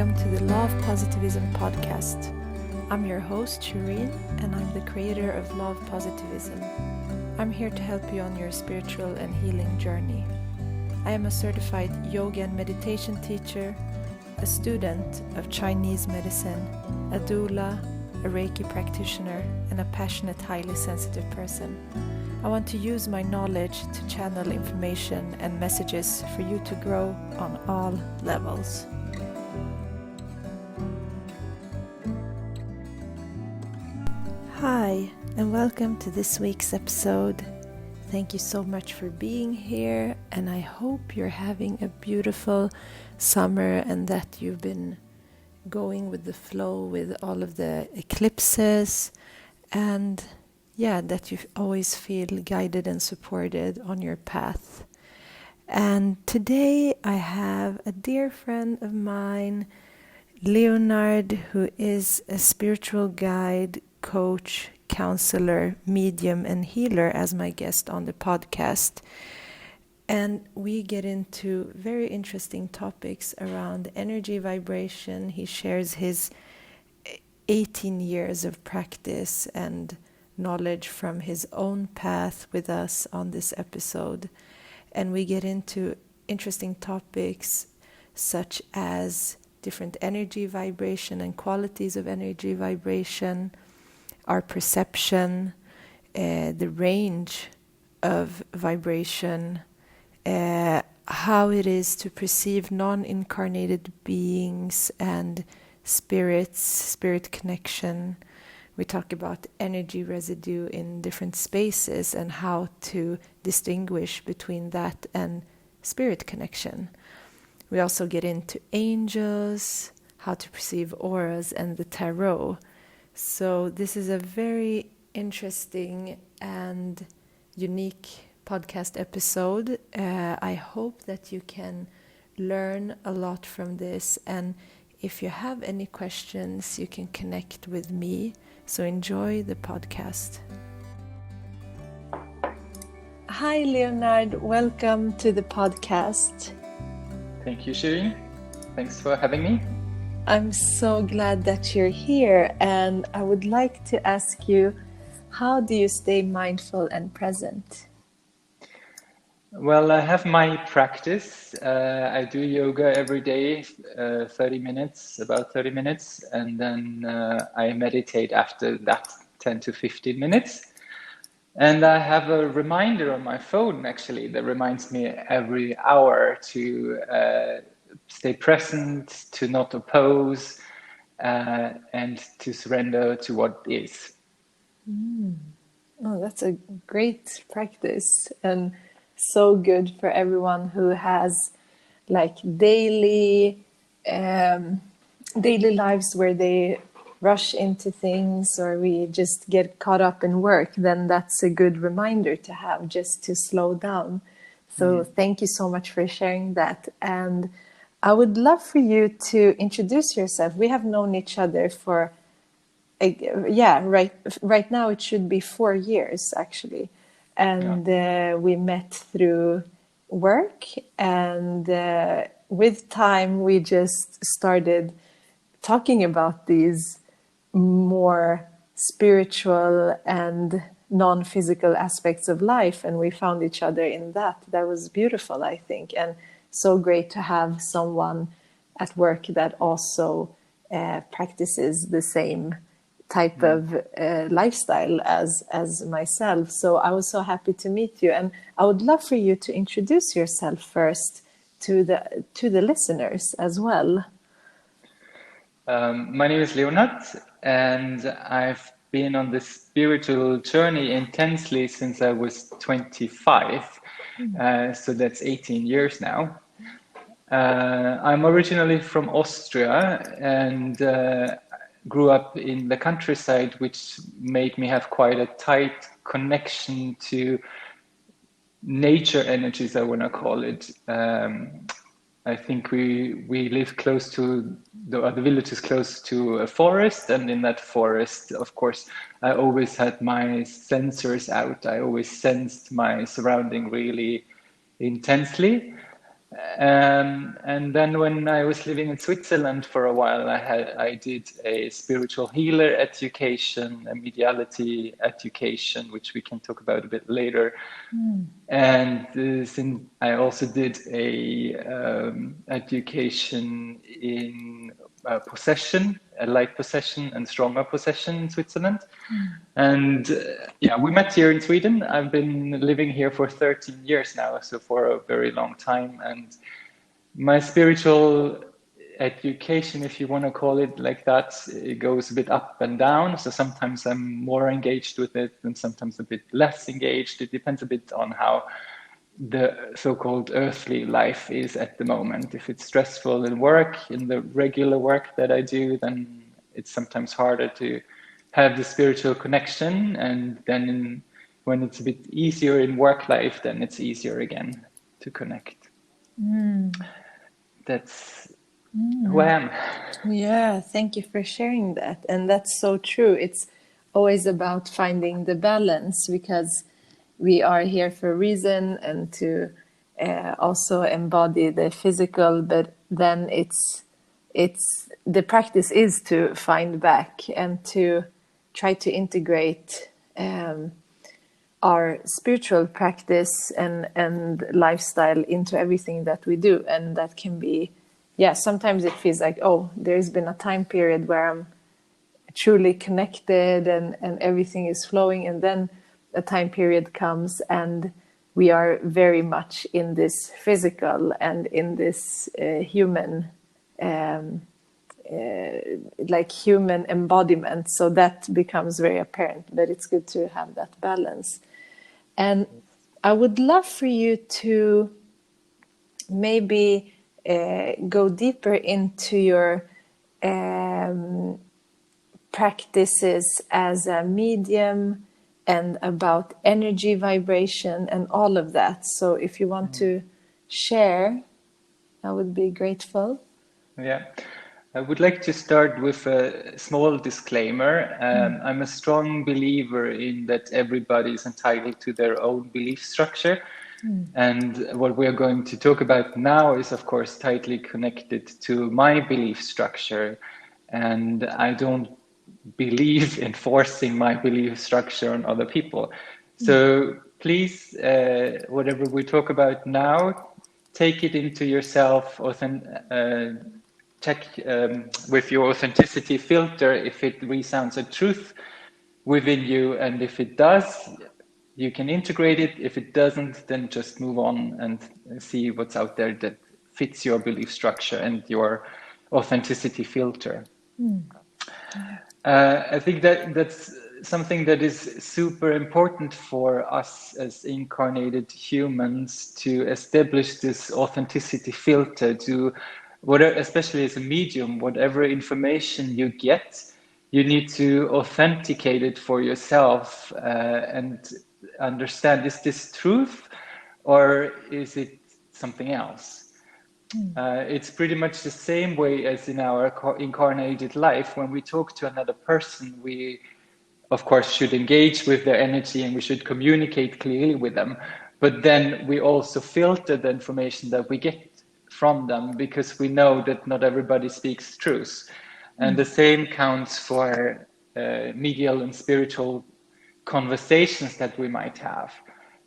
welcome to the Law of Positivism podcast. I'm your host, Shireen, and I'm the creator of Law of Positivism. I'm here to help you on your spiritual and healing journey. I am a certified yoga and meditation teacher, a student of Chinese medicine, a doula, a Reiki practitioner, and a passionate, highly sensitive person. I want to use my knowledge to channel information and messages for you to grow on all levels. Hi, and welcome to this week's episode. Thank you so much for being here, and I hope you're having a beautiful summer and that you've been going with the flow with all of the eclipses, and that you always feel guided and supported on your path. And today I have a dear friend of mine, Leonhard, who is a spiritual guide, coach, counselor, medium, and healer as my guest on the podcast. And we get into very interesting topics around energy vibration. He shares his 18 years of practice and knowledge from his own path with us on this episode. And we get into interesting topics such as different energy vibration and qualities of energy vibration, our perception, the range of vibration, how it is to perceive non-incarnated beings and spirits, spirit connection. We talk about energy residue in different spaces and how to distinguish between that and spirit connection. We also get into angels, how to perceive auras, and the tarot. So this is a very interesting and unique podcast episode. I hope that you can learn a lot from this, and if you have any questions, you can connect with me. So enjoy the podcast. Hi, Leonhard. Welcome to the podcast. Thank you, Shireen. Thanks for having me. I'm so glad that you're here, and I would like to ask you, how do you stay mindful and present? Well, I have my practice. I do yoga every day, 30 minutes, about 30 minutes, and then I meditate after that 10 to 15 minutes. And I have a reminder on my phone, actually, that reminds me every hour to stay present, to not oppose, and to surrender to what is. Oh, that's a great practice, and so good for everyone who has like daily lives where they rush into things, or we just get caught up in work. Then that's a good reminder to have, just to slow down. So Thank you so much for sharing that. And I would love for you to introduce yourself. We have known each other for right now it should be 4 years actually. And we met through work, and with time we just started talking about these more spiritual and non-physical aspects of life, and we found each other in that. That was beautiful, I think, and so great to have someone at work that also practices the same type of lifestyle as myself. So I was so happy to meet you, and I would love for you to introduce yourself first to the listeners as well. My name is Leonhard, and I've been on this spiritual journey intensely since I was 25. So that's 18 years now. I'm originally from Austria, and grew up in the countryside, which made me have quite a tight connection to nature energies, I want to call it. I think we live close to, the village is close to a forest, and in that forest, of course, I always had my sensors out. I always sensed my surrounding really intensely. And then when I was living in Switzerland for a while, I did a spiritual healer education, a mediality education, which we can talk about a bit later. And I also did a education in possession, a light possession and stronger possession in Switzerland. And yeah, we met here in Sweden. I've been living here for 13 years now, so for a very long time. And my spiritual education, if you want to call it like that, it goes a bit up and down. So sometimes I'm more engaged with it and sometimes a bit less engaged. It depends a bit on how the so-called earthly life is at the moment. If it's stressful in work, in the regular work that I do, then it's sometimes harder to have the spiritual connection. And then when it's a bit easier in work life, then it's easier again to connect. That's who I am. Yeah, thank you for sharing that. And that's so true. It's always about finding the balance, because we are here for a reason and to also embody the physical, but then it's the practice is to find back and to try to integrate our spiritual practice and lifestyle into everything that we do. And that can be, yeah, sometimes it feels like, oh, there's been a time period where I'm truly connected and everything is flowing, and then a time period comes and we are very much in this physical and in this human human embodiment. So that becomes very apparent, but it's good to have that balance. And I would love for you to maybe go deeper into your practices as a medium and about energy vibration and all of that. So if you want to share, I would be grateful. Yeah. I would like to start with a small disclaimer. I'm a strong believer in that everybody is entitled to their own belief structure. And what we are going to talk about now is, of course, tightly connected to my belief structure. And I don't believe in forcing my belief structure on other people. So please, whatever we talk about now, take it into yourself, check with your authenticity filter if it resounds a truth within you, and if it does, you can integrate it. If it doesn't, then just move on and see what's out there that fits your belief structure and your authenticity filter. I think that's something that is super important for us as incarnated humans, to establish this authenticity filter, to whatever, especially as a medium, whatever information you get, you need to authenticate it for yourself and understand, is this truth or is it something else? It's pretty much the same way as in our incarnated life. When we talk to another person, we of course should engage with their energy and we should communicate clearly with them, but then we also filter the information that we get from them, because we know that not everybody speaks truth. And the same counts for medial and spiritual conversations that we might have.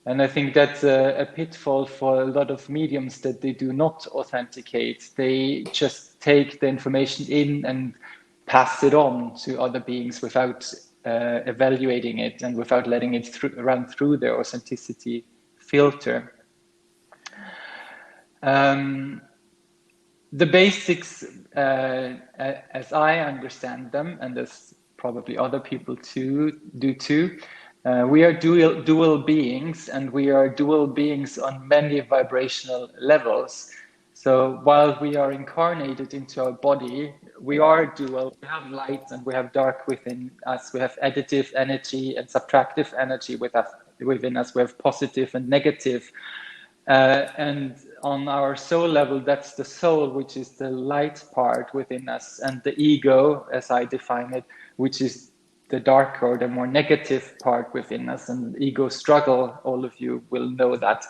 And I think that's a pitfall for a lot of mediums, that they do not authenticate. They just take the information in and pass it on to other beings without evaluating it and without letting it run through their authenticity filter. The basics, as I understand them, and as probably other people do too, we are dual beings, and we are dual beings on many vibrational levels. So while we are incarnated into our body, we are dual. We have light and we have dark within us. We have additive energy and subtractive energy within us. We have positive and negative. And on our soul level, that's the soul, which is the light part within us, and the ego, as I define it, which is the darker or the more negative part within us. And ego struggle, all of you will know that.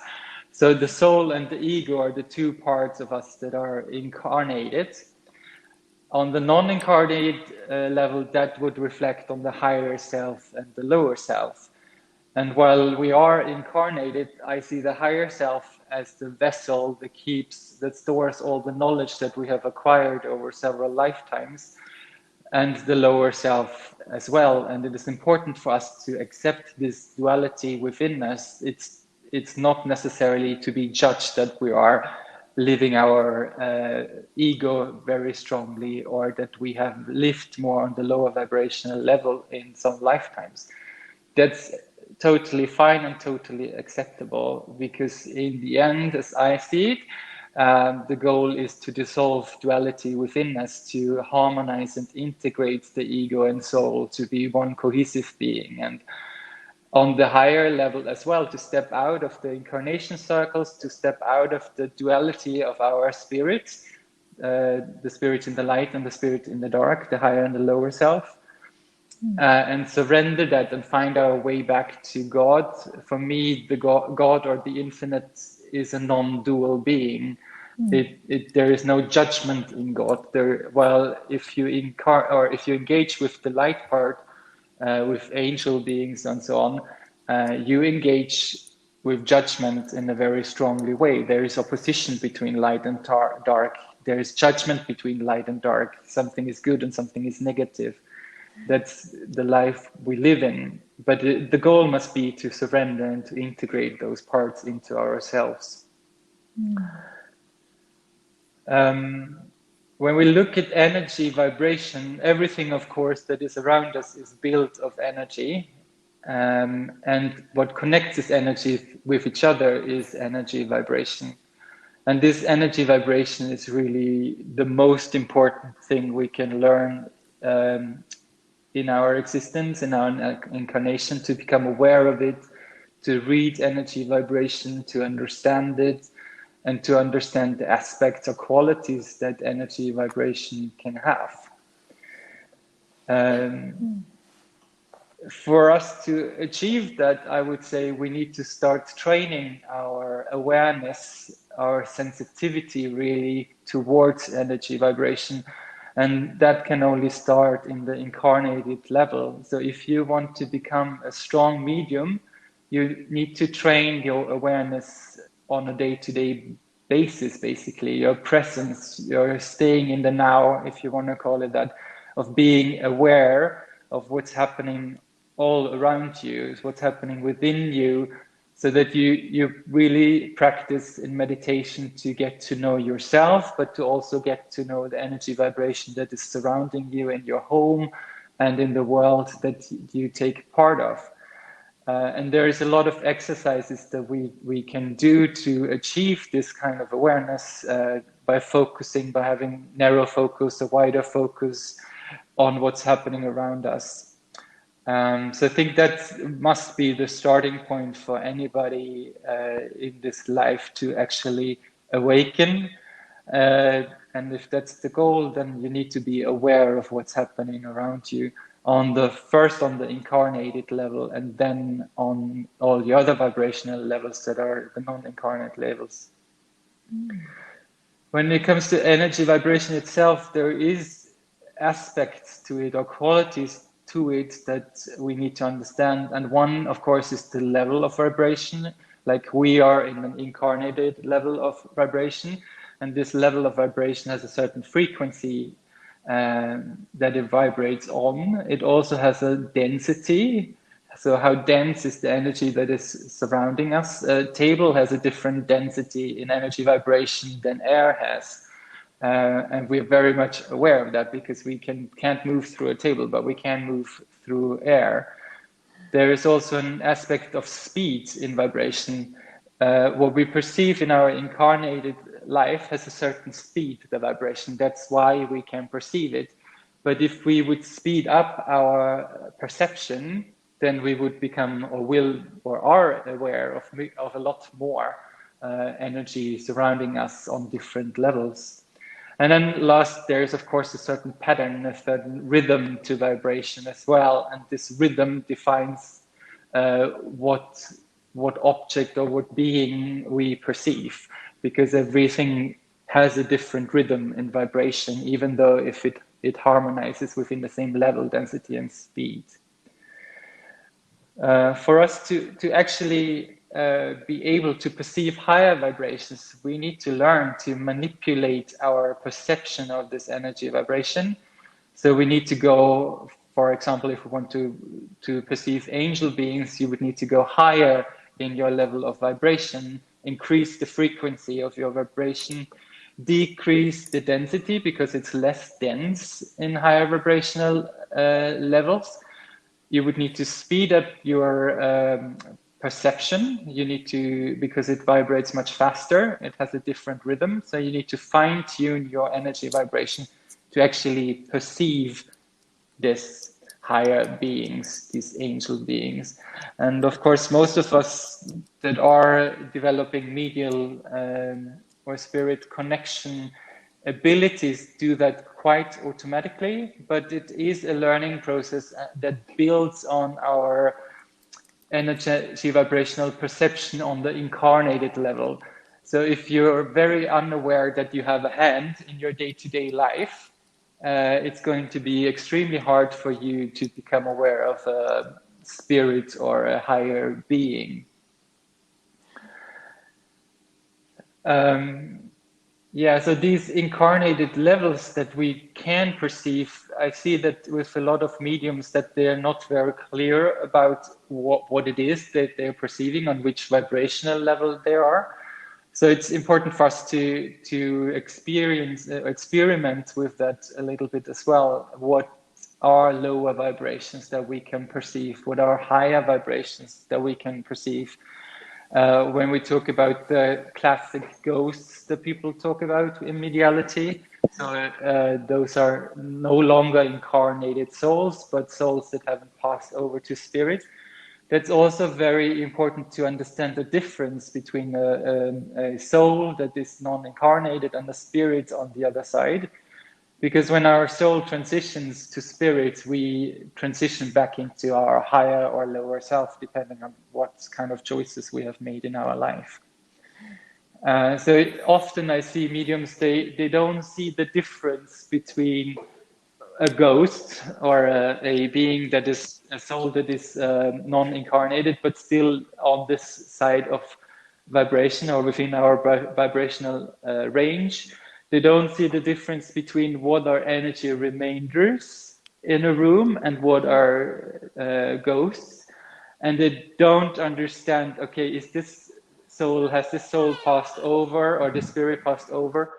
So the soul and the ego are the two parts of us that are incarnated. On the non-incarnated level, that would reflect on the higher self and the lower self. And while we are incarnated, I see the higher self as the vessel that stores all the knowledge that we have acquired over several lifetimes, and the lower self as well. And it is important for us to accept this duality within us. It's not necessarily to be judged that we are living our ego very strongly, or that we have lived more on the lower vibrational level in some lifetimes. That's totally fine and totally acceptable, because in the end, as I see it, the goal is to dissolve duality within us, to harmonize and integrate the ego and soul to be one cohesive being. And on the higher level as well, to step out of the incarnation circles, to step out of the duality of our spirits, the spirit in the light and the spirit in the dark, the higher and the lower self, and surrender that and find our way back to God. For me, the God or the infinite is a non-dual being. There is no judgment in God. If you engage with the light part, with angel beings and so on, you engage with judgment in a very strongly way. There is opposition between light and dark. There is judgment between light and dark. Something is good and something is negative. That's the life we live in. But the goal must be to surrender and to integrate those parts into ourselves. When we look at energy, vibration, everything, of course, that is around us is built of energy. And what connects this energy with each other is energy vibration. And this energy vibration is really the most important thing we can learn in our existence, in our incarnation, to become aware of it, to read energy vibration, to understand it, and to understand the aspects or qualities that energy vibration can have. For us to achieve that, I would say we need to start training our awareness, our sensitivity really towards energy vibration. And that can only start in the incarnated level. So if you want to become a strong medium, you need to train your awareness on a day-to-day basis, basically. Your presence, your staying in the now, if you want to call it that, of being aware of what's happening all around you, what's happening within you, so that you really practice in meditation to get to know yourself, but to also get to know the energy vibration that is surrounding you in your home and in the world that you take part of. And there is a lot of exercises that we can do to achieve this kind of awareness by focusing, by having narrow focus, a wider focus on what's happening around us. So I think that must be the starting point for anybody in this life to actually awaken. And if that's the goal, then you need to be aware of what's happening around you first on the incarnated level, and then on all the other vibrational levels that are the non-incarnate levels. When it comes to energy vibration itself, there is aspects to it or qualities to it that we need to understand. And one, of course, is the level of vibration. Like we are in an incarnated level of vibration, and this level of vibration has a certain frequency that it vibrates on. It also has a density. So how dense is the energy that is surrounding us? A table has a different density in energy vibration than air has. And we're very much aware of that, because we can't move through a table, but we can move through air. There is also an aspect of speed in vibration. What we perceive in our incarnated life has a certain speed, the vibration. That's why we can perceive it. But if we would speed up our perception, then we would become or are aware of a lot more energy surrounding us on different levels. And then last, there is, of course, a certain pattern, a certain rhythm to vibration as well. And this rhythm defines what what object or what being we perceive, because everything has a different rhythm and vibration, even though if it harmonizes within the same level, density, and speed. For us to actually be able to perceive higher vibrations, we need to learn to manipulate our perception of this energy vibration. So we need to go, for example, if we want to perceive angel beings, you would need to go higher in your level of vibration, increase the frequency of your vibration, decrease the density because it's less dense in higher vibrational levels. You would need to speed up your perception. You need to, because it vibrates much faster, it has a different rhythm. So you need to fine tune your energy vibration to actually perceive this higher beings, these angel beings. And of course, most of us that are developing medial or spirit connection abilities do that quite automatically, but it is a learning process that builds on our energy vibrational perception on the incarnated level. So if you're very unaware that you have a hand in your day-to-day life, it's going to be extremely hard for you to become aware of a spirit or a higher being. Yeah, so these incarnated levels that we can perceive, I see that with a lot of mediums that they're not very clear about what it is that they're perceiving, on which vibrational level they are. So it's important for us to experiment with that a little bit as well. What are lower vibrations that we can perceive? What are higher vibrations that we can perceive? When we talk about the classic ghosts that people talk about in mediality, so those are no longer incarnated souls, but souls that haven't passed over to spirit. That's also very important to understand the difference between a soul that is non-incarnated and a spirit on the other side. Because when our soul transitions to spirit, we transition back into our higher or lower self, depending on what kind of choices we have made in our life. So often I see mediums, they don't see the difference between a ghost or a being that is a soul that is non-incarnated, but still on this side of vibration or within our vibrational range. They don't see the difference between what are energy remainders in a room and what are ghosts. And they don't understand, okay, has this soul passed over, or the spirit passed over?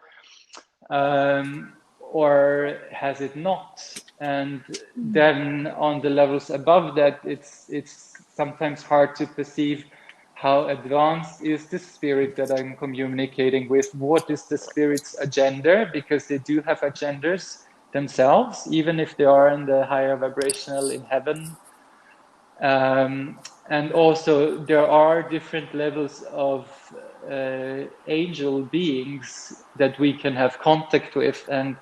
Or has it not? And then on the levels above that, it's sometimes hard to perceive how advanced is the spirit that I'm communicating with. What is the spirit's agenda? Because they do have agendas themselves, even if they are in the higher vibrational in heaven. And also there are different levels of angel beings that we can have contact with, and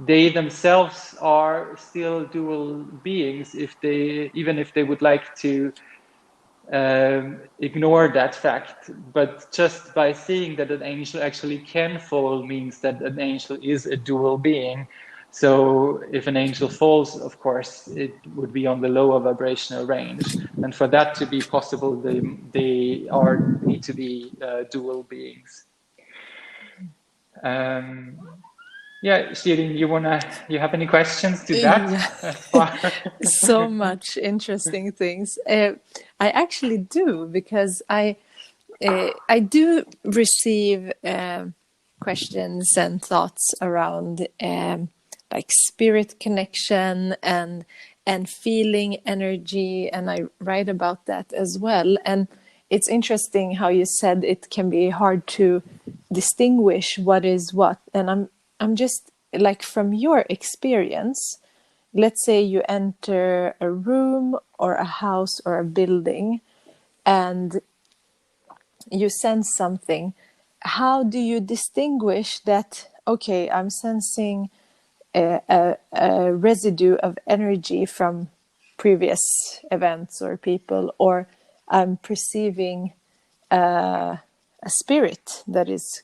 they themselves are still dual beings, even if they would like to ignore that fact. But just by seeing that an angel actually can fall means that an angel is a dual being. So if an angel falls, of course, it would be on the lower vibrational range. And for that to be possible, they need to be dual beings. Yeah, Shirin, you have any questions to that? Yeah. So much interesting things. I actually do, because I do receive questions and thoughts around like spirit connection and feeling energy, and I write about that as well. And it's interesting how you said it can be hard to distinguish what is what. And I'm just like, from your experience, let's say you enter a room or a house or a building and you sense something. How do you distinguish that, okay, I'm sensing a residue of energy from previous events or people, or I'm perceiving a spirit that is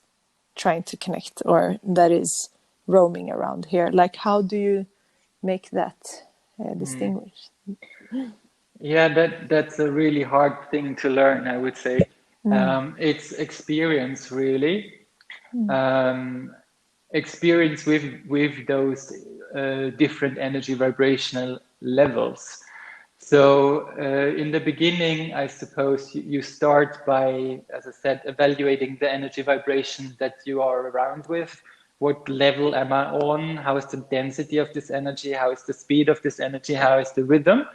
trying to connect or that is roaming around here. Like, how do you make that distinguish? Yeah, that's a really hard thing to learn, I would say. It's experience, really. Experience with those different energy vibrational levels. So in the beginning, I suppose you start by, as I said, evaluating the energy vibration that you are around with. What level am I on? How is the density of this energy? How is the speed of this energy? How is the rhythm?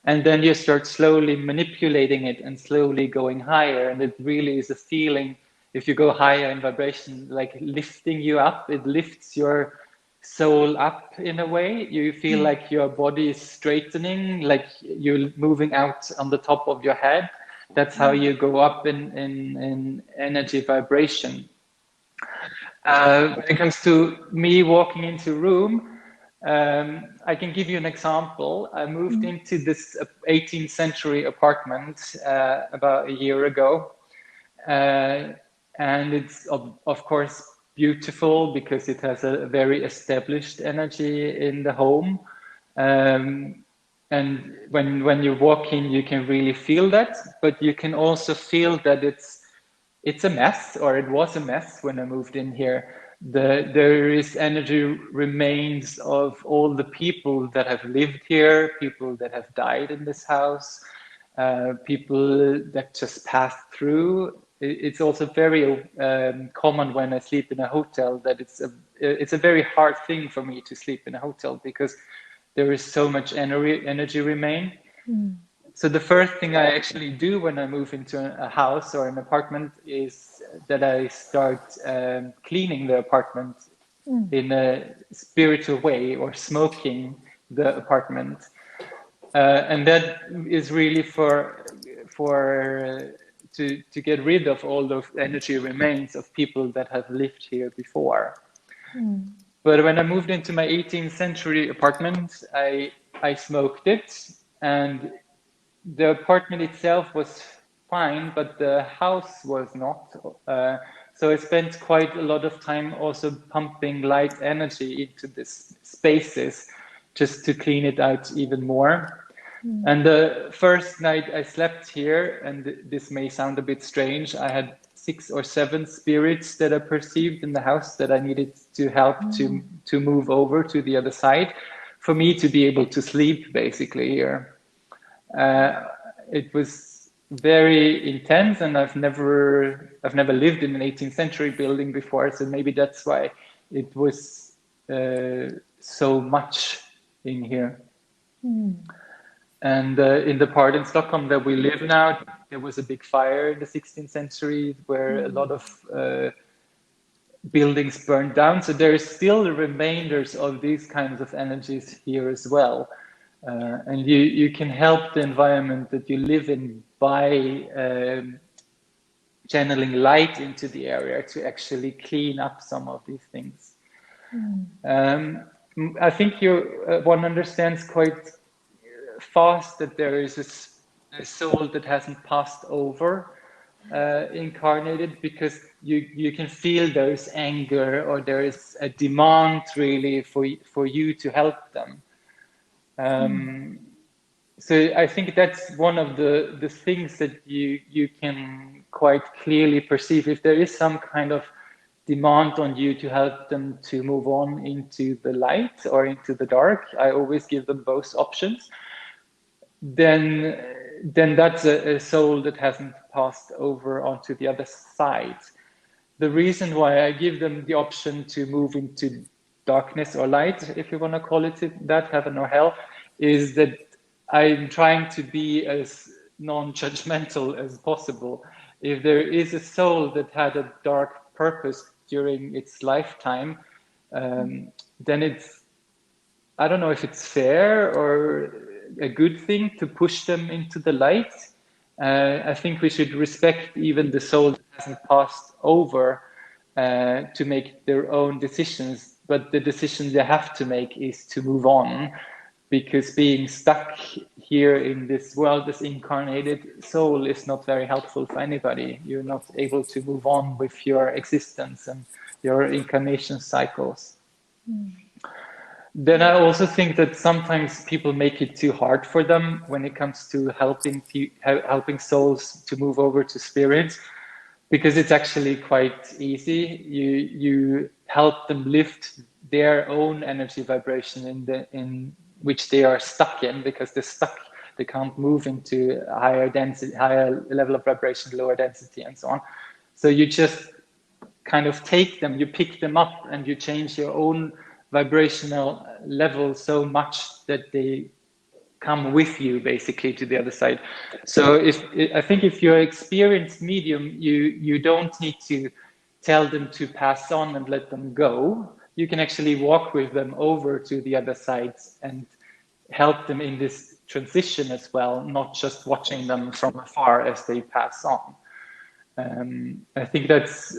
And then you start slowly manipulating it and slowly going higher. And it really is a feeling, if you go higher in vibration, like lifting you up. It lifts your soul up in a way. You feel like your body is straightening, like you're moving out on the top of your head. That's how you go up in energy vibration. When it comes to me walking into a room, I can give you an example. I moved into this 18th century apartment about a year ago. And it's, of course, beautiful because it has a very established energy in the home. And when you walk in, you can really feel that, but you can also feel that it's a mess, or it was a mess when I moved in here. There is energy remains of all the people that have lived here, people that have died in this house, people that just passed through. It's also very common when I sleep in a hotel that it's a very hard thing for me to sleep in a hotel because there is so much energy remain. So the first thing I actually do when I move into a house or an apartment is that I start cleaning the apartment in a spiritual way, or smoking the apartment. And that is really to get rid of all those energy remains of people that have lived here before. But when I moved into my 18th century apartment, I smoked it, and the apartment itself was fine, but the house was not. So I spent quite a lot of time also pumping light energy into these spaces just to clean it out even more. And the first night I slept here, and this may sound a bit strange, I had 6 or 7 spirits that I perceived in the house that I needed to help to move over to the other side for me to be able to sleep basically here. It was very intense, and I've never lived in an 18th century building before, so maybe that's why it was so much in here. And in the part in Stockholm that we live now, there was a big fire in the 16th century where a lot of buildings burned down. So there is still the remainders of these kinds of energies here as well. And you can help the environment that you live in by channeling light into the area to actually clean up some of these things. I think one understands quite fast that there is a soul that hasn't passed over incarnated, because you can feel there is anger, or there is a demand really for you to help them. So I think that's one of the things that you can quite clearly perceive. If there is some kind of demand on you to help them to move on into the light or into the dark, I always give them both options. Then that's a soul that hasn't passed over onto the other side. The reason why I give them the option to move into darkness or light, if you want to call it that, heaven or hell, is that I'm trying to be as non-judgmental as possible. If there is a soul that had a dark purpose during its lifetime, then I don't know if it's fair or a good thing to push them into the light. I think we should respect even the soul that hasn't passed over to make their own decisions. But the decision they have to make is to move on, because being stuck here in this world, this incarnated soul is not very helpful for anybody. You're not able to move on with your existence and your incarnation cycles. Then I also think that sometimes people make it too hard for them when it comes to helping souls to move over to spirit, because it's actually quite easy. You help them lift their own energy vibration in which they are stuck in, because they're stuck. They can't move into a higher density, higher level of vibration, lower density, and so on. So you just kind of take them, you pick them up, and you change your own vibrational level so much that they come with you basically to the other side. So I think if you're an experienced medium, you don't need to tell them to pass on and let them go. You can actually walk with them over to the other side and help them in this transition as well, not just watching them from afar as they pass on. I think that's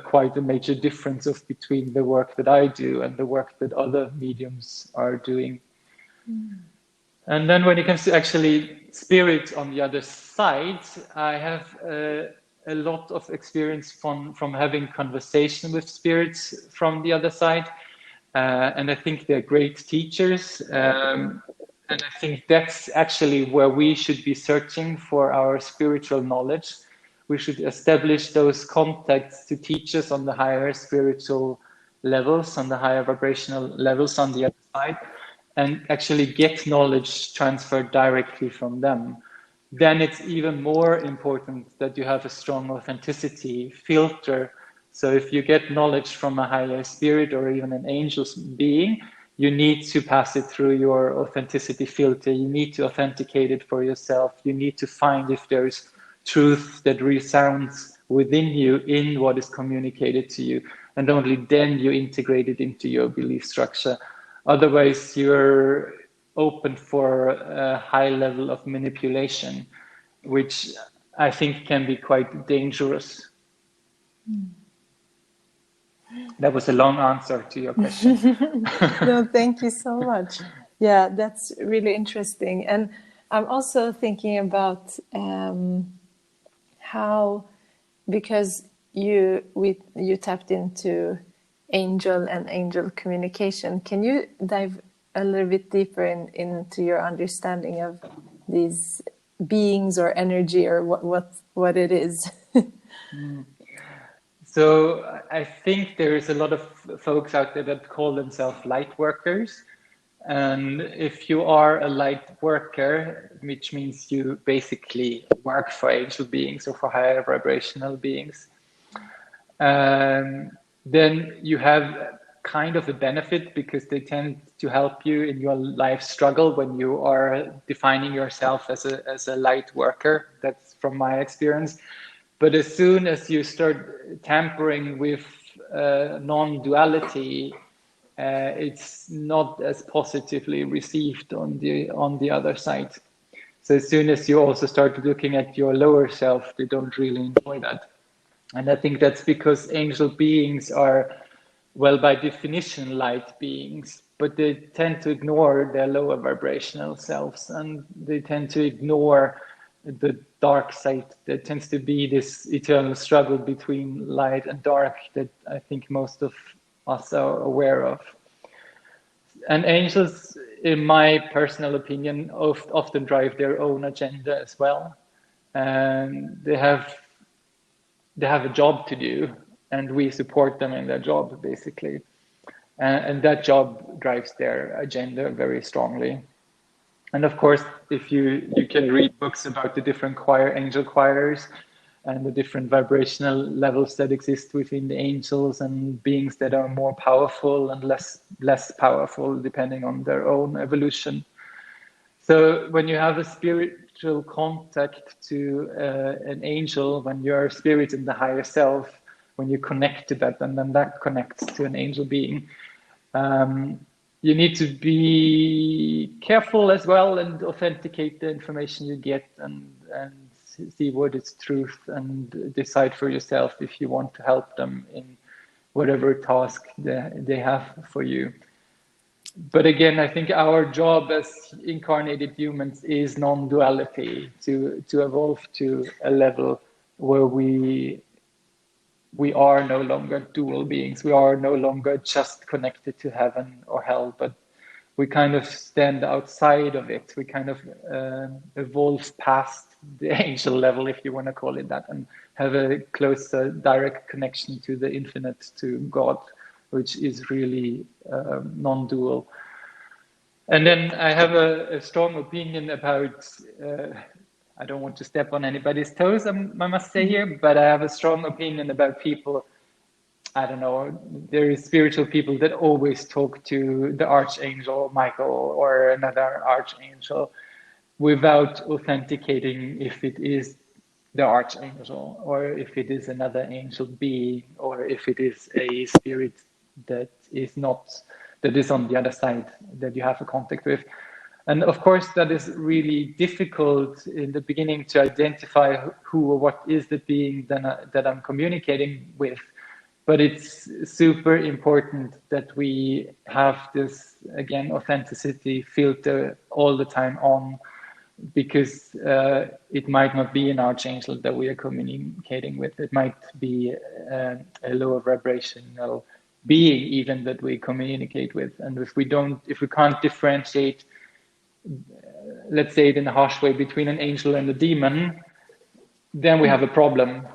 quite a major difference between the work that I do and the work that other mediums are doing. And then when it comes to actually spirit on the other side, I have a lot of experience from having conversation with spirits from the other side. And I think they're great teachers. And I think that's actually where we should be searching for our spiritual knowledge. We should establish those contacts to teach us on the higher spiritual levels, on the higher vibrational levels on the other side, and actually get knowledge transferred directly from them. Then it's even more important that you have a strong authenticity filter. So if you get knowledge from a higher spirit or even an angel being, you need to pass it through your authenticity filter. You need to authenticate it for yourself. You need to find if there's truth that resounds within you in what is communicated to you, and only then you integrate it into your belief structure. Otherwise, you're open for a high level of manipulation, which I think can be quite dangerous. That was a long answer to your question. No, thank you so much. Yeah, that's really interesting. And I'm also thinking about how, because you tapped into angel and angel communication. Can you dive a little bit deeper into your understanding of these beings or energy, or what it is? So I think there is a lot of folks out there that call themselves light workers. And if you are a light worker, which means you basically work for angel beings or for higher vibrational beings, then you have kind of a benefit, because they tend to help you in your life struggle when you are defining yourself as a light worker. That's from my experience. But as soon as you start tampering with non-duality, it's not as positively received on the other side. So as soon as you also start looking at your lower self, they don't really enjoy that. And I think that's because angel beings are, well, by definition, light beings, but they tend to ignore their lower vibrational selves, and they tend to ignore the dark side. There tends to be this eternal struggle between light and dark that I think most of us are aware of. And angels, in my personal opinion, often drive their own agenda as well. And they have a job to do, and we support them in their job, basically. And that job drives their agenda very strongly. And of course, if you can read books about the different angel choirs and the different vibrational levels that exist within the angels, and beings that are more powerful and less powerful depending on their own evolution. So when you have a spiritual contact to an angel, when you're a spirit in the higher self, when you connect to that, and then that connects to an angel being, you need to be careful as well and authenticate the information you get, and see what is truth, and decide for yourself if you want to help them in whatever task they have for you. But again, I think our job as incarnated humans is non-duality, to evolve to a level where we are no longer dual beings. We are no longer just connected to heaven or hell, but we kind of stand outside of it. We kind of evolve past the angel level, if you want to call it that, and have a closer, direct connection to the infinite, to God, which is really non-dual. And then I have a strong opinion about, I don't want to step on anybody's toes, I must say here, but I have a strong opinion about people. I don't know, there is spiritual people that always talk to the archangel Michael or another archangel without authenticating if it is the archangel or if it is another angel being or if it is a spirit that is not, that is on the other side that you have a contact with. And of course, that is really difficult in the beginning to identify who or what is the being that I'm communicating with. But it's super important that we have this, again, authenticity filter all the time on, because it might not be an archangel that we are communicating with. It might be a lower vibrational being even that we communicate with. And if we can't differentiate, let's say it in a harsh way, between an angel and a demon, then we have a problem,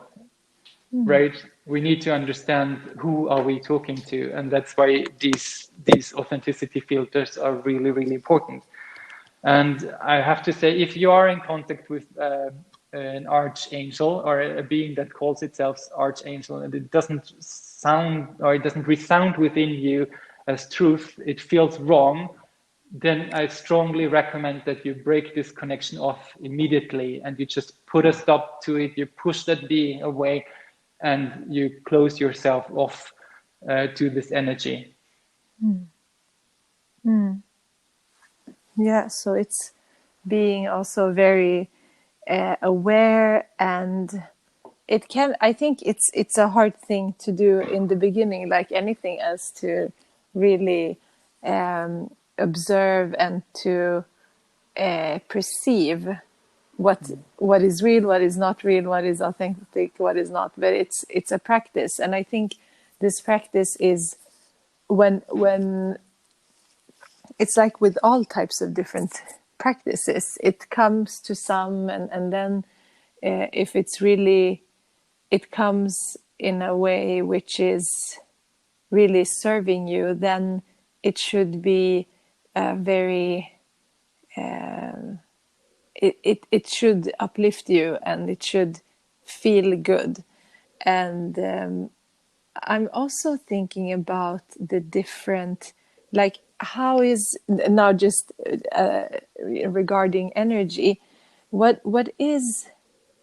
right? We need to understand who are we talking to, and that's why these authenticity filters are really, really important. And I have to say, if you are in contact with an archangel or a being that calls itself archangel, and it doesn't sound or it doesn't resound within you as truth, it feels wrong, then I strongly recommend that you break this connection off immediately and you just put a stop to it, you push that being away, and you close yourself off to this energy. Yeah, so it's being also very aware, and it can, I think it's a hard thing to do in the beginning, like anything else, to really observe and to perceive what is real, what is not real, what is authentic, what is not. But it's a practice, and I think this practice is when it's like with all types of different practices, it comes to some, and then if it's really, it comes in a way which is really serving you, then it should be very it should uplift you and it should feel good. And I'm also thinking about the different, like, how is now just regarding energy, what is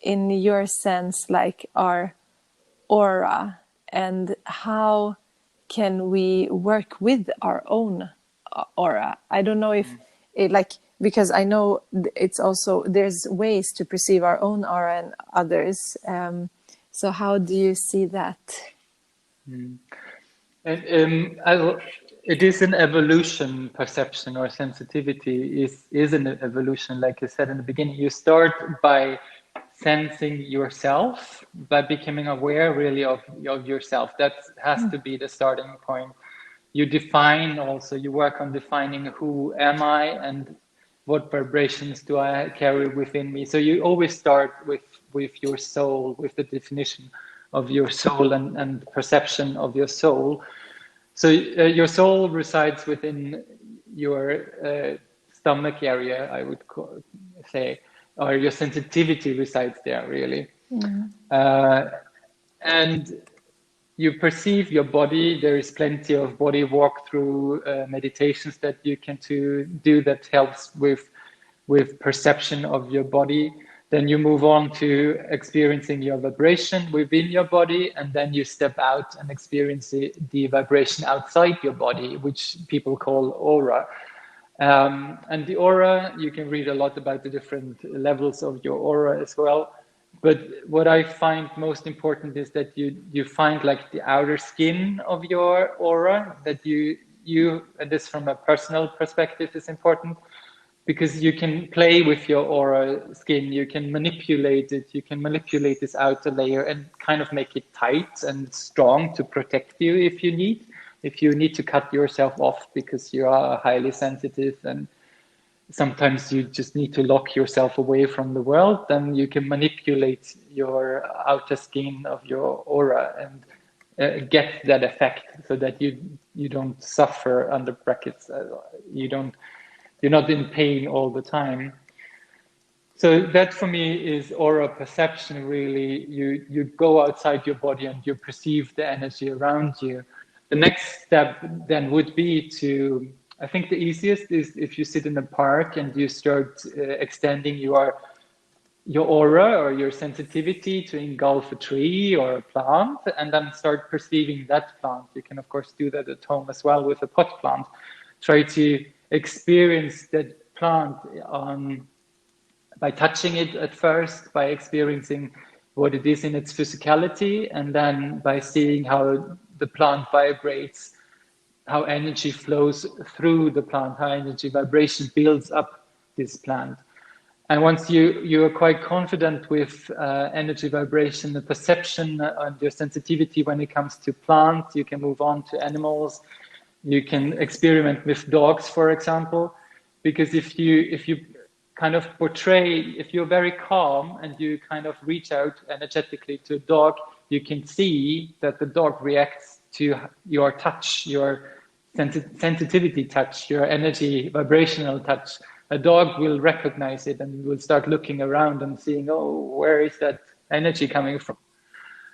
in your sense like our aura, and how can we work with our own aura? I don't know if it, like, because I know it's also, there's ways to perceive our own aura and others. So how do you see that? It is an evolution. Perception or sensitivity is an evolution. Like you said in the beginning, you start by sensing yourself, by becoming aware really of yourself. That has to be the starting point. You define also, you work on defining who am I and what vibrations do I carry within me. So you always start with your soul, with the definition of your soul and perception of your soul. So your soul resides within your stomach area, I would say, or your sensitivity resides there, really. And you perceive your body. There is plenty of body walkthrough meditations that you can do that helps with perception of your body. Then you move on to experiencing your vibration within your body, and then you step out and experience the vibration outside your body, which people call aura. And the aura, you can read a lot about the different levels of your aura as well. But what I find most important is that you find like the outer skin of your aura, that you and this from a personal perspective is important, because you can play with your aura skin, you can manipulate it, you can manipulate this outer layer and kind of make it tight and strong to protect you if you need to cut yourself off because you are highly sensitive and sometimes you just need to lock yourself away from the world. Then you can manipulate your outer skin of your aura and get that effect so that you don't suffer under brackets. You're not in pain all the time. So that for me is aura perception, really. You go outside your body and you perceive the energy around you. The next step then would be I think the easiest is if you sit in a park and you start extending your aura or your sensitivity to engulf a tree or a plant, and then start perceiving that plant. You can, of course, do that at home as well with a pot plant. Try to experience that plant by touching it at first, by experiencing what it is in its physicality, and then by seeing how the plant vibrates, how energy flows through the plant, how energy vibration builds up this plant. And once you are quite confident with energy vibration, the perception and your sensitivity when it comes to plants, you can move on to animals. You can experiment with dogs, for example, because if you kind of portray, if you're very calm and you kind of reach out energetically to a dog, you can see that the dog reacts to your touch, your sensitivity touch, your energy vibrational touch. A dog will recognize it and will start looking around and seeing, oh, where is that energy coming from?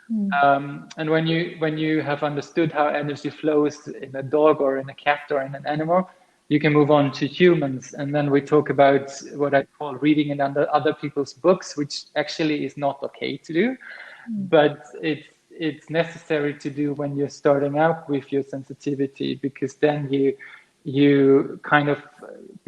And when you have understood how energy flows in a dog or in a cat or in an animal, you can move on to humans. And then we talk about what I call reading in other people's books, which actually is not okay to do, but it's necessary to do when you're starting out with your sensitivity, because then you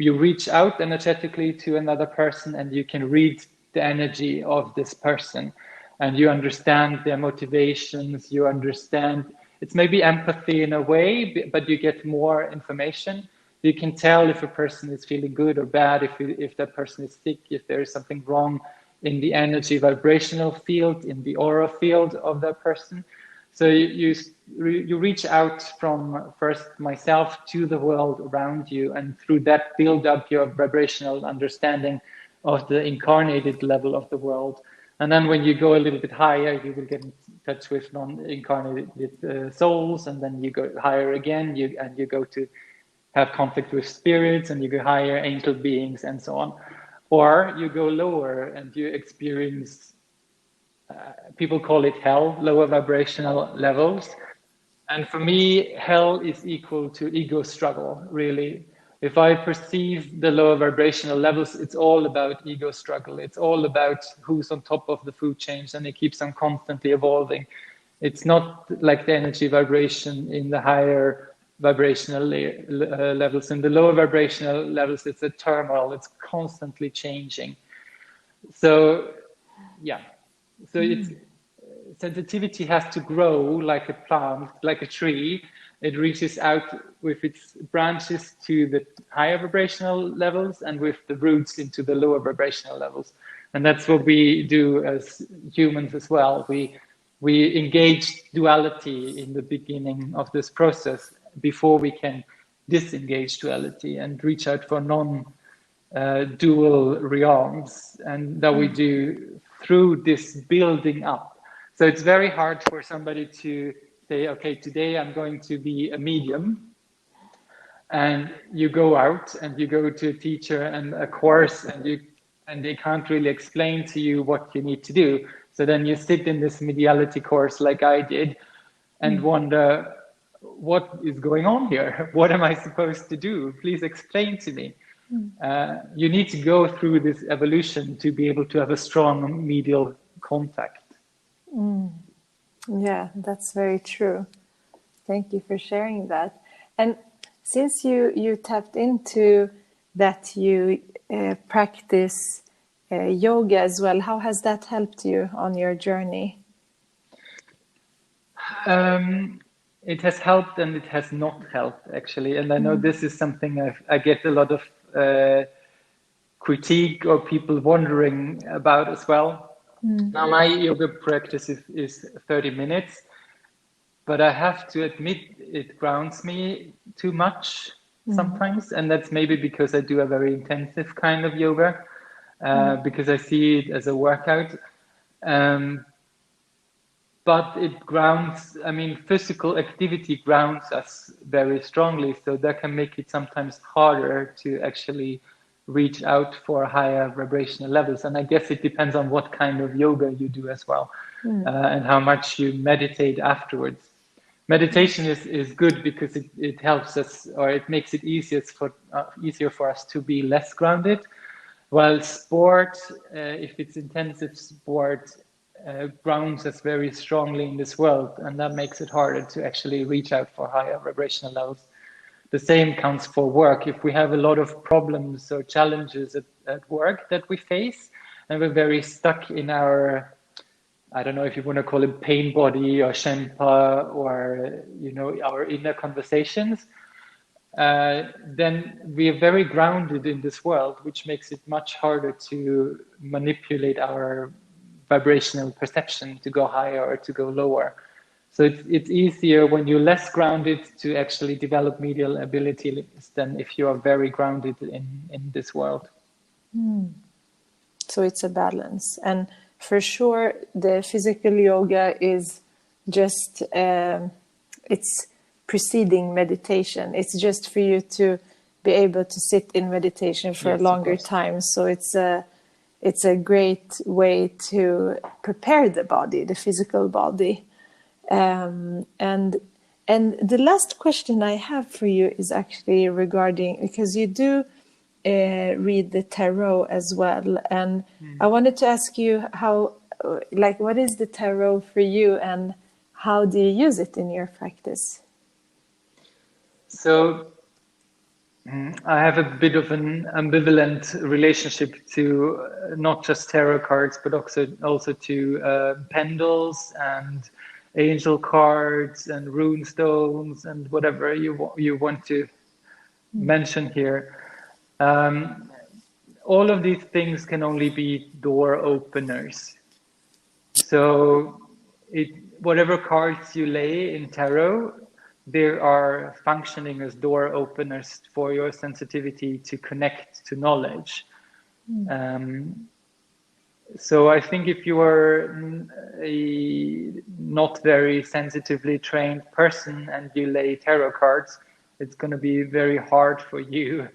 reach out energetically to another person and you can read the energy of this person. And you understand their motivations, you understand, it's maybe empathy in a way, but you get more information. You can tell if a person is feeling good or bad, if that person is sick, if there is something wrong in the energy vibrational field, in the aura field of that person. So you reach out from first myself to the world around you, and through that build up your vibrational understanding of the incarnated level of the world. And then when you go a little bit higher, you will get in touch with non-incarnated souls, and then you go higher again, you go to have conflict with spirits, and you go higher, angel beings, and so on. Or you go lower and you experience, people call it hell, lower vibrational levels. And for me, hell is equal to ego struggle, really. If I perceive the lower vibrational levels, it's all about ego struggle. It's all about who's on top of the food chain, and it keeps on constantly evolving. It's not like the energy vibration in the higher vibrational levels. In the lower vibrational levels, it's a turmoil. It's constantly changing. So, yeah. So sensitivity has to grow like a plant, like a tree. It reaches out with its branches to the higher vibrational levels and with the roots into the lower vibrational levels. And that's what we do as humans as well. We engage duality in the beginning of this process before we can disengage duality and reach out for non-dual realms. And that we do through this building up. So it's very hard for somebody to say, okay, today I'm going to be a medium, and you go out and you go to a teacher and a course, and they can't really explain to you what you need to do. So then you sit in this mediality course like I did and wonder, what is going on here? What am I supposed to do? Please explain to me. You need to go through this evolution to be able to have a strong medial contact. Yeah, that's very true. Thank you for sharing that. And since you tapped into that, you practice yoga as well, how has that helped you on your journey? it has helped and it has not helped, actually. And I know this is something I get a lot of critique or people wondering about as well. Now, my yoga practice is 30 minutes, but I have to admit it grounds me too much sometimes. And that's maybe because I do a very intensive kind of yoga, because I see it as a workout. But it grounds, I mean, physical activity grounds us very strongly. So that can make it sometimes harder to actually reach out for higher vibrational levels. And I guess it depends on what kind of yoga you do as well, and how much you meditate afterwards. Meditation is good because it helps us, or it makes it easier for us to be less grounded. While sport, if it's intensive sport, grounds us very strongly in this world, and that makes it harder to actually reach out for higher vibrational levels. The same counts for work. If we have a lot of problems or challenges at work that we face, and we're very stuck in our, I don't know if you want to call it pain body or Shenpa, or our inner conversations, then we are very grounded in this world, which makes it much harder to manipulate our vibrational perception to go higher or to go lower. So it's easier when you're less grounded to actually develop medial abilities than if you are very grounded in this world. So it's a balance. And for sure, the physical yoga is just, it's preceding meditation. It's just for you to be able to sit in meditation for a longer time. So it's a great way to prepare the body, the physical body. And the last question I have for you is actually regarding, because you do read the tarot as well, and I wanted to ask you what is the tarot for you, and how do you use it in your practice? So I have a bit of an ambivalent relationship to not just tarot cards, but also to pendles and angel cards and rune stones and whatever you want to mention here. All of these things can only be door openers. So whatever cards you lay in tarot, they are functioning as door openers for your sensitivity to connect to knowledge. So I think if you are a not very sensitively trained person and you lay tarot cards, it's going to be very hard for you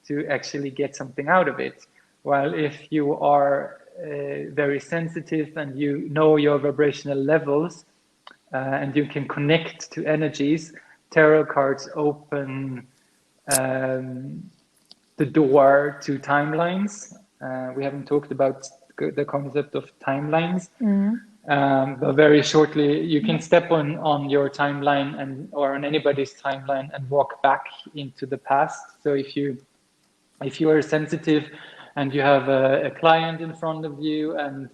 to actually get something out of it. While if you are very sensitive and you know your vibrational levels, and you can connect to energies, tarot cards open the door to timelines. We haven't talked about the concept of timelines, but very shortly, you can step on your timeline or on anybody's timeline and walk back into the past. So if you are sensitive and you have a client in front of you and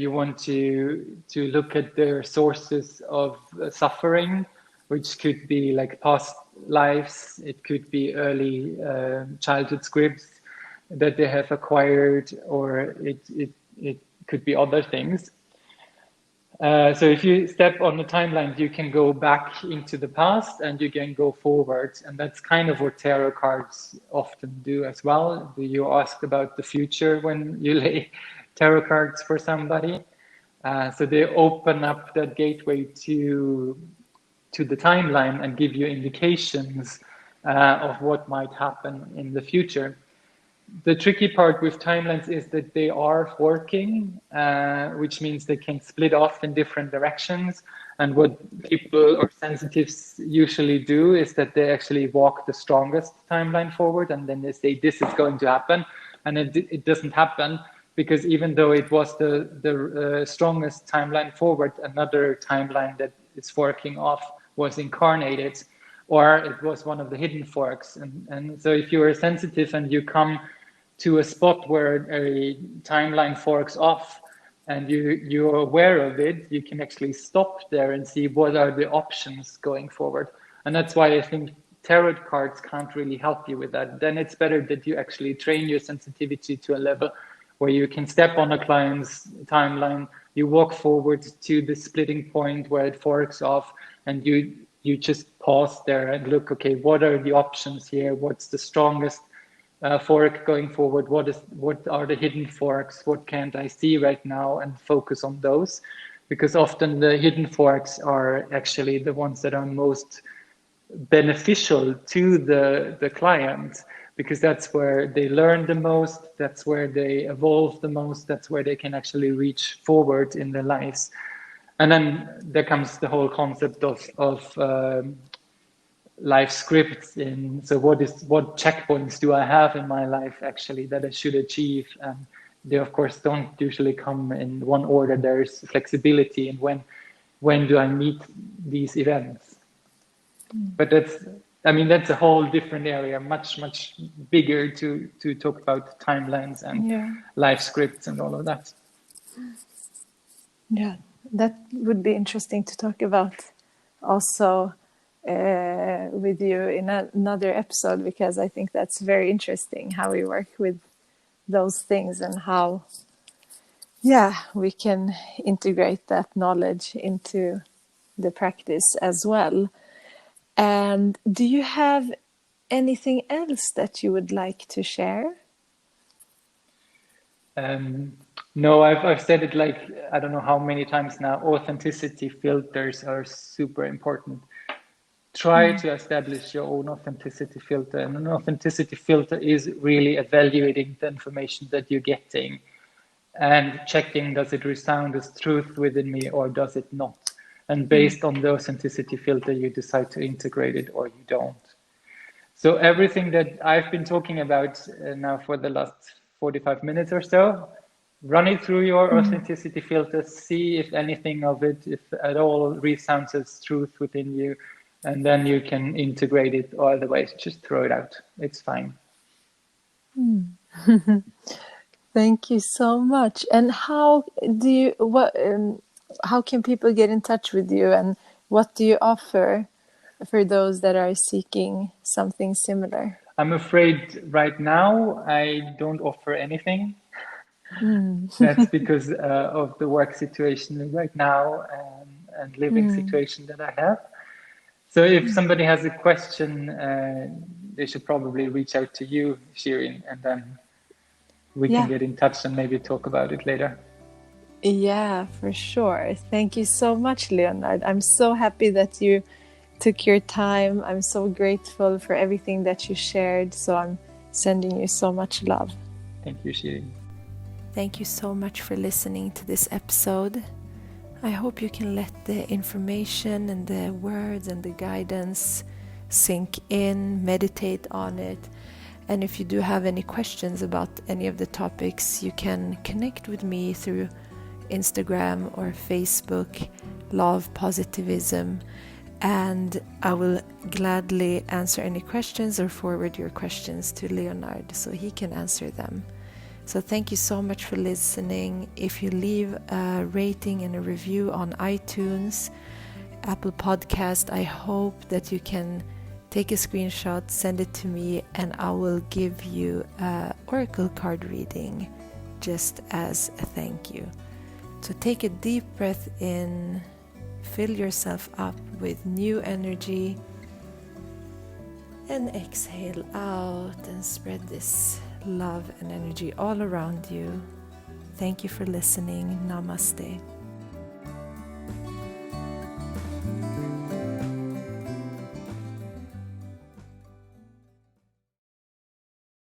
you want to look at their sources of suffering, which could be like past lives, it could be early childhood scripts that they have acquired, or it could be other things. So if you step on the timeline, you can go back into the past and you can go forward. And that's kind of what tarot cards often do as well. You ask about the future when you lay tarot cards for somebody. So they open up that gateway to the timeline and give you indications of what might happen in the future. The tricky part with timelines is that they are forking, which means they can split off in different directions. And what people or sensitives usually do is that they actually walk the strongest timeline forward, and then they say this is going to happen, and it doesn't happen, because even though it was the strongest timeline forward, another timeline that is forking off was incarnated, or it was one of the hidden forks. And so if you are sensitive and you come to a spot where a timeline forks off, and you're aware of it, you can actually stop there and see what are the options going forward. And that's why I think tarot cards can't really help you with that. Then it's better that you actually train your sensitivity to a level where you can step on a client's timeline, you walk forward to the splitting point where it forks off, and you just pause there and look, okay, what are the options here? What's the strongest fork going forward? What are the hidden forks? What can't I see right now? And focus on those, because often the hidden forks are actually the ones that are most beneficial to the client, because that's where they learn the most, that's where they evolve the most, that's where they can actually reach forward in their lives. And then there comes the whole concept of life scripts in, so what checkpoints do I have in my life actually that I should achieve? And they of course don't usually come in one order. There's flexibility in when do I meet these events. But that's a whole different area, much bigger to talk about timelines and life scripts and all of that. Yeah, that would be interesting to talk about also with you in another episode, because I think that's very interesting how we work with those things and how we can integrate that knowledge into the practice as well. And do you have anything else that you would like to share? No, I've said it like, I don't know how many times now, authenticity filters are super important. Try to establish your own authenticity filter. And an authenticity filter is really evaluating the information that you're getting and checking, does it resound as truth within me or does it not? And based on the authenticity filter, you decide to integrate it or you don't. So everything that I've been talking about now for the last 45 minutes or so, run it through your authenticity filter, see if anything of it, if at all, resounds as truth within you, and then you can integrate it, or otherwise just throw it out. It's fine. Thank you so much. And how can people get in touch with you, and what do you offer for those that are seeking something similar? I'm afraid right now I don't offer anything. That's because of the work situation right now and living situation that I have. So if somebody has a question, they should probably reach out to you, Shirin, and then we can get in touch and maybe talk about it later. Yeah, for sure. Thank you so much, Leonhard. I'm so happy that you took your time. I'm so grateful for everything that you shared. So I'm sending you so much love. Thank you, Shirin. Thank you so much for listening to this episode. I hope you can let the information and the words and the guidance sink in, meditate on it. And if you do have any questions about any of the topics, you can connect with me through Instagram or Facebook, Love Positivism, and I will gladly answer any questions or forward your questions to Leonhard so he can answer them. So thank you so much for listening. If you leave a rating and a review on iTunes, Apple Podcast, I hope that you can take a screenshot, send it to me, and I will give you an oracle card reading just as a thank you. So take a deep breath in, fill yourself up with new energy, and exhale out and spread this love and energy all around you. Thank you for listening. Namaste.